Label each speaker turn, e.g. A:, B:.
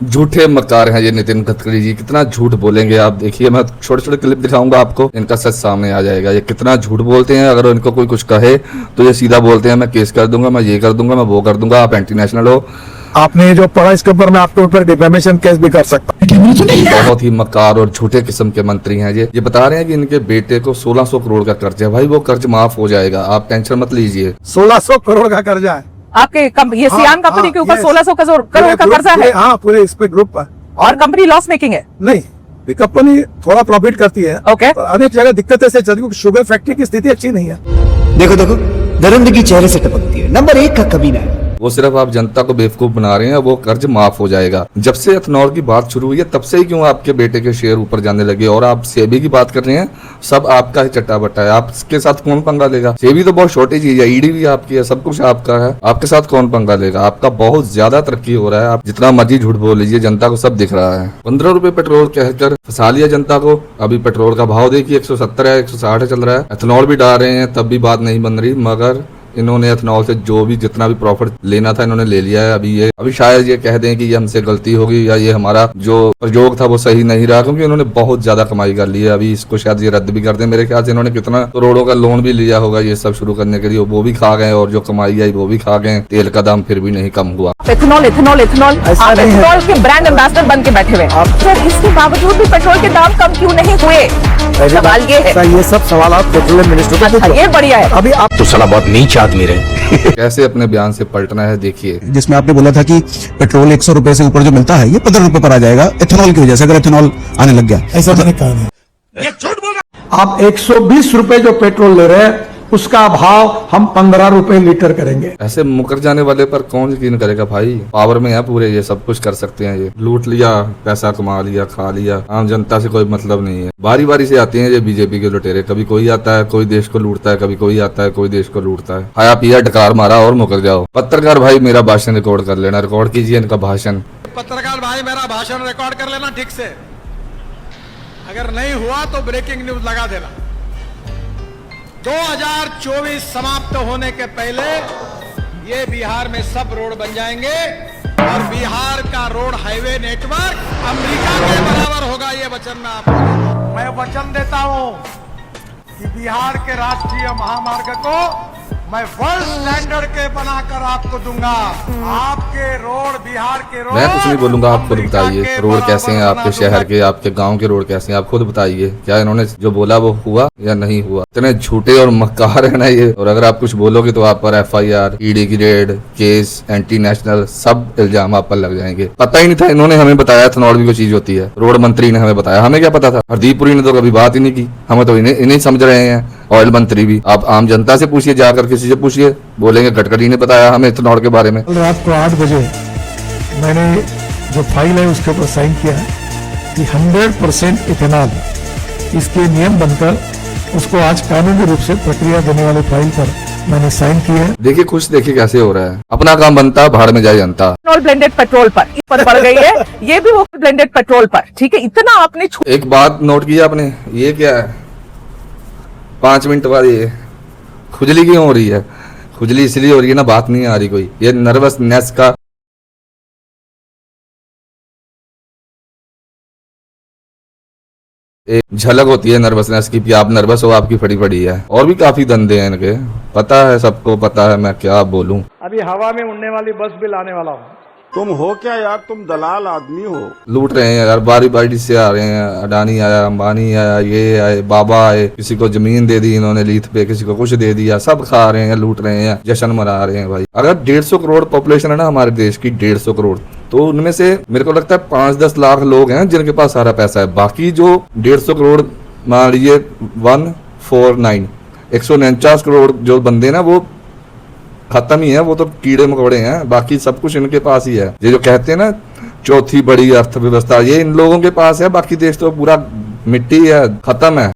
A: झूठे मक्कार हैं ये नितिन गडकरी जी, कितना झूठ बोलेंगे आप देखिए। मैं छोटे छोटे क्लिप दिखाऊंगा आपको, इनका सच सामने आ जाएगा। ये कितना झूठ बोलते हैं। अगर इनको कोई कुछ कहे तो ये सीधा बोलते हैं मैं केस कर दूंगा, मैं ये कर दूंगा, मैं वो कर दूंगा, आप एंटी नेशनल हो।
B: आपने जो पढ़ा इसके ऊपर मैं आपके ऊपर डिफेमेशन केस भी कर सकता हूं।
A: बहुत ही मक्कार और झूठे किस्म के मंत्री हैं ये बता रहे हैं कि इनके बेटे को 1600 करोड़ का कर्ज है। भाई वो कर्ज माफ हो जाएगा, आप टेंशन मत लीजिए।
B: 1600 करोड़ का कर्जा है
C: आपके ये सियान कंपनी के ऊपर 1600 करोड़ का कर्जा है।
B: हाँ, पूरे इस पे ग्रुप पर।
C: और कंपनी लॉस मेकिंग है?
B: नहीं, कंपनी थोड़ा प्रॉफिट करती है।
C: ओके।
B: अनेक जगह दिक्कतें से चल रही है, शुगर फैक्ट्री की स्थिति अच्छी नहीं है।
D: देखो देखो दरिंदगी चेहरे से टपकती है। नंबर 1 का कमीना है
A: वो, सिर्फ आप जनता को बेवकूफ बना रहे हैं। वो कर्ज माफ हो जाएगा। जब से एथनॉल की बात शुरू हुई है तब से ही क्यों आपके बेटे के शेयर ऊपर जाने लगे। और आप सेबी की बात कर रहे हैं, सब आपका ही चट्टा बट्टा है। आपके साथ कौन पंगा लेगा? सेबी तो बहुत छोटी चीज है, ईडी भी आपकी है, सब कुछ आपका है। आपके साथ कौन पंगा लेगा? आपका बहुत ज्यादा तरक्की हो रहा है। आप जितना मर्जी झूठ बोल लीजिए, जनता को सब दिख रहा है। 15 रुपए पेट्रोल कहकर फंसा लिया जनता को। अभी पेट्रोल का भाव देखिए 170 है, 160 चल रहा है। एथनॉल भी डाल रहे हैं तब भी बात नहीं बन रही। मगर इन्होंने एथनॉल से जो भी जितना भी प्रॉफिट लेना था इन्होंने ले लिया है। अभी शायद ये कह दें कि ये हमसे गलती होगी या ये हमारा जो प्रयोग था वो सही नहीं रहा, क्योंकि इन्होंने बहुत ज्यादा कमाई कर ली है। अभी इसको शायद ये रद्द भी कर दें। मेरे ख्याल से इन्होंने कितना करोड़ों का लोन भी लिया होगा ये सब शुरू करने के लिए, वो भी खा गए। और जो कमाई आई वो भी खा गए। तेल का दाम फिर भी नहीं कम हुआ।
C: एथनॉल एथनॉल एथनॉल आप पेट्रोल के ब्रांड एम्बेसडर बन के बैठे हुए हैं। सर इसके बावजूद भी पेट्रोल के दाम कम क्यों नहीं हुए? सवाल ये है।
B: ये सब सवाल आप पेट्रोलियम मिनिस्टर को पूछो।
C: ये बढ़िया है।
B: अभी आप
D: तो साला बहुत नीच आदमी रहे।
A: कैसे अपने बयान से पलटना है देखिए।
E: जिसमें आपने बोला था कि पेट्रोल 100 रुपए से ऊपर जो मिलता है ये 15 रुपए पर आ जाएगा एथेनॉल की वजह से, अगर एथेनॉल आने लग गया।
B: ऐसा मैंने कहा नहीं। आप 120 रुपए जो पेट्रोल ले रहे हैं उसका भाव हम 15 रुपए लीटर करेंगे।
A: ऐसे मुकर जाने वाले पर कौन यकीन करेगा भाई? पावर में है पूरे, ये सब कुछ कर सकते हैं। ये लूट लिया, पैसा कमा लिया, खा लिया। आम जनता से कोई मतलब नहीं है। बारी बारी से आते हैं ये बीजेपी के लुटेरे। कभी कोई आता है, कोई देश को लूटता है, कभी कोई आता है, कोई देश को लूटता है। खाया पिया डकार मारा और मुकर जाओ। पत्रकार भाई मेरा भाषण रिकॉर्ड कर लेना, रिकॉर्ड कीजिए इनका भाषण।
F: पत्रकार भाई मेरा भाषण रिकॉर्ड कर लेना ठीक से। अगर नहीं हुआ तो ब्रेकिंग न्यूज लगा देना। 2024 समाप्त होने के पहले ये बिहार में सब रोड बन जाएंगे और बिहार का रोड हाईवे नेटवर्क अमेरिका के बराबर होगा। ये वचन मैं वचन देता हूं कि बिहार के राष्ट्रीय महामार्ग को मैं वर्ल्ड स्टैंडर्ड के बनाकर आपको दूंगा। आपके रोड, बिहार के रोड,
A: मैं कुछ नहीं बोलूंगा, आप खुद बताइए रोड कैसे हैं आपके शहर के, आपके गांव के रोड कैसे हैं, आप खुद बताइए। क्या इन्होंने जो बोला वो हुआ या नहीं हुआ? इतने झूठे और मक्कार है ना ये। और अगर आप कुछ बोलोगे तो आप पर FIR, ईडी की रेड, केस, एंटी नेशनल, सब इल्जाम आप पर लग जाएंगे। पता ही नहीं था, इन्होंने हमें बताया एथनॉल भी कोई चीज होती है। रोड मंत्री ने हमें बताया, हमें क्या पता था? हरदीप पुरी ने तो कभी बात ही नहीं की। हमें तो इन्हें समझ रहे हैं। ऑयल मंत्री भी। आप आम जनता से पूछिए, जाकर किसी से पूछिए, बोलेंगे गडकरी ने बताया हमें इथनॉल के बारे में।
B: कल रात को 8 बजे मैंने जो फाइल है उसके ऊपर साइन किया है कि 100% इथेनॉल इसके नियम बनकर उसको आज कानूनी रूप से प्रक्रिया देने वाले फाइल पर मैंने साइन किया है।
A: देखिए खुश देखिए कैसे हो रहा है। अपना काम बनता, भाड़ में जाए जनता।
C: एथनॉल ब्लेंडेड पेट्रोल पर बढ़ गई है। ये भी वो ब्लेंडेड पेट्रोल पर। ठीक है, इतना आपने
A: एक बात नोट किया आपने, ये क्या है? 5 मिनट बाद ये खुजली क्यों हो रही है? खुजली इसलिए हो रही है ना, बात नहीं आ रही कोई। ये नर्वसनेस का एक झलक होती है नर्वसनेस की, कि आप नर्वस हो, आपकी फटी पड़ी है। और भी काफी धंधे हैं इनके, पता है, सबको पता है। मैं क्या बोलूं।
F: अभी हवा में उड़ने वाली बस भी लाने वाला हूँ।
G: तुम हो क्या यार? तुम दलाल आदमी हो।
A: लूट रहे हैं यार, बारी बारी से आ रहे हैं। अडानी आया, अंबानी आया, ये आए, बाबा आए, किसी को जमीन दे दी इन्होंने लीथ पे, किसी को कुछ दे दिया। सब खा रहे हैं, लूट रहे हैं, जश्न मना रहे हैं भाई। अगर 150 करोड़ पॉपुलेशन है ना हमारे देश की, 150 करोड़, तो उनमें से मेरे को लगता है 5-10 लाख लोग हैं जिनके पास सारा पैसा है। बाकी जो 150 करोड़ मान लीजिए 149 149 करोड़ जो बंदे ना, वो खत्म ही है। वो तो कीड़े मकोड़े हैं। बाकी सब कुछ इनके पास ही है। ये जो कहते हैं ना चौथी बड़ी अर्थव्यवस्था, ये इन लोगों के पास है। बाकी देश तो पूरा मिट्टी है, खत्म है।